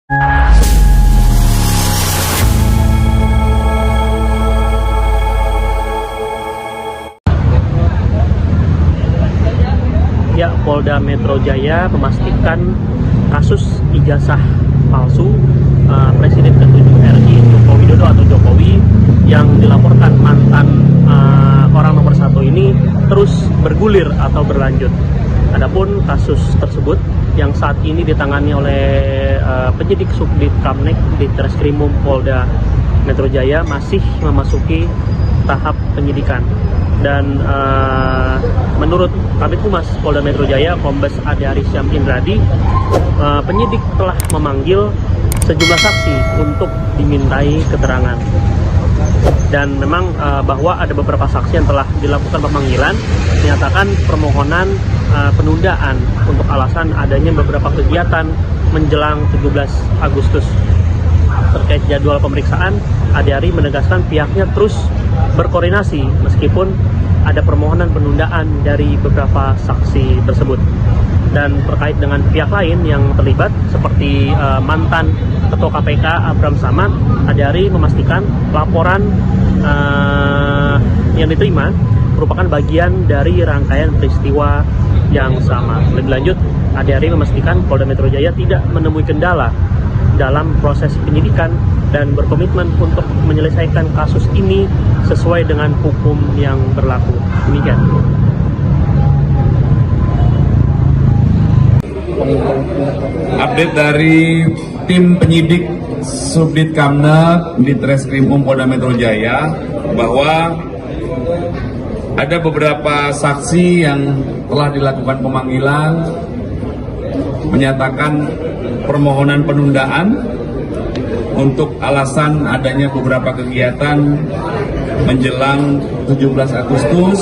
Ya, Polda Metro Jaya memastikan kasus ijazah palsu Presiden ke-7 RI Joko Widodo atau Jokowi yang dilaporkan mantan orang nomor 1 ini terus bergulir atau berlanjut. Adapun kasus tersebut yang saat ini ditangani oleh penyidik Subdit Kamnek di Treskrimum Polda Metro Jaya masih memasuki tahap penyidikan. Dan menurut Kabid Humas Polda Metro Jaya, Kombes Adhari Syam Indradi, penyidik telah memanggil sejumlah saksi untuk dimintai keterangan. Dan memang bahwa ada beberapa saksi yang telah dilakukan pemanggilan, menyatakan permohonan penundaan untuk alasan adanya beberapa kegiatan menjelang 17 Agustus. Terkait jadwal pemeriksaan, Adhari menegaskan pihaknya terus berkoordinasi meskipun ada permohonan penundaan dari beberapa saksi tersebut. Dan terkait dengan pihak lain yang terlibat seperti mantan Ketua KPK Abraham Samad, Adhari memastikan laporan yang diterima merupakan bagian dari rangkaian peristiwa yang sama. Lebih lanjut, Adhari memastikan Polda Metro Jaya tidak menemui kendala dalam proses penyidikan dan berkomitmen untuk menyelesaikan kasus ini sesuai dengan hukum yang berlaku. Demikian. Update dari tim penyidik Subdit Kamnek di Treskrimum Polda Metro Jaya bahwa ada beberapa saksi yang telah dilakukan pemanggilan menyatakan permohonan penundaan untuk alasan adanya beberapa kegiatan menjelang 17 Agustus.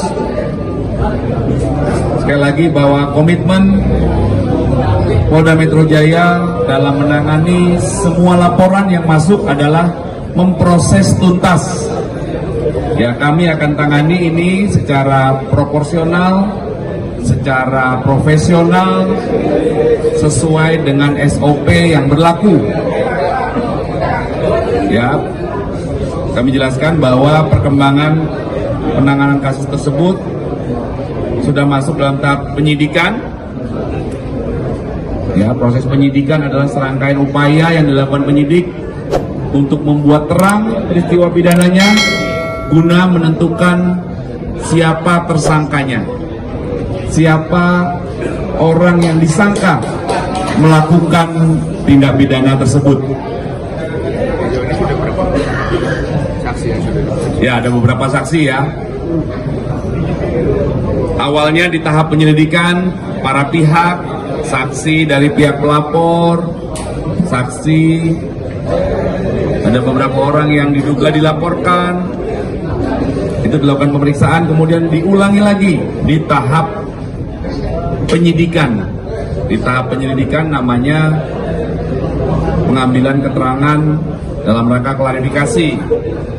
Sekali lagi bahwa komitmen Polda Metro Jaya dalam menangani semua laporan yang masuk adalah memproses tuntas. Ya, kami akan tangani ini secara proporsional, secara profesional, sesuai dengan SOP yang berlaku. Ya, kami jelaskan bahwa perkembangan penanganan kasus tersebut sudah masuk dalam tahap penyidikan. Ya, proses penyidikan adalah serangkaian upaya yang dilakukan penyidik untuk membuat terang peristiwa pidananya guna menentukan siapa tersangkanya, siapa orang yang disangka melakukan tindak pidana tersebut. Ya, ada beberapa saksi ya. Awalnya di tahap penyelidikan, para pihak, saksi dari pihak pelapor, saksi, ada beberapa orang yang diduga dilaporkan, itu dilakukan pemeriksaan, kemudian diulangi lagi di tahap penyidikan. Di tahap penyelidikan namanya pengambilan keterangan dalam rangka klarifikasi.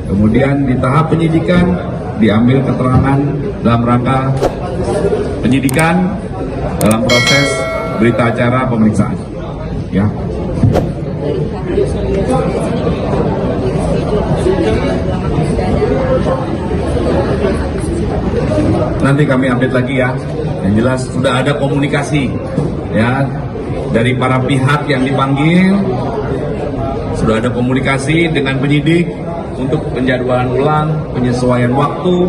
Kemudian di tahap penyidikan diambil keterangan dalam rangka penyidikan dalam proses berita acara pemeriksaan. Ya. Nanti kami update lagi ya. Yang jelas sudah ada komunikasi ya dari para pihak yang dipanggil. Sudah ada komunikasi dengan penyidik untuk penjadwalan ulang, penyesuaian waktu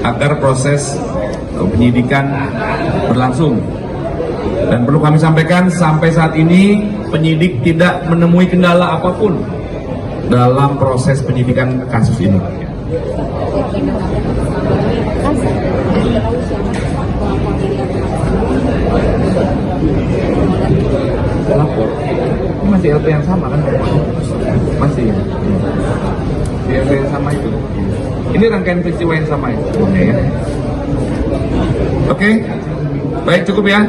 agar proses penyidikan berlangsung. Dan perlu kami sampaikan, sampai saat ini penyidik tidak menemui kendala apapun dalam proses penyidikan kasus ini. Lapor, ini masih LP yang sama kan? Masih ya? Di LP yang sama itu. Ini rangkaian peristiwa yang sama ya? Oke, baik, cukup ya.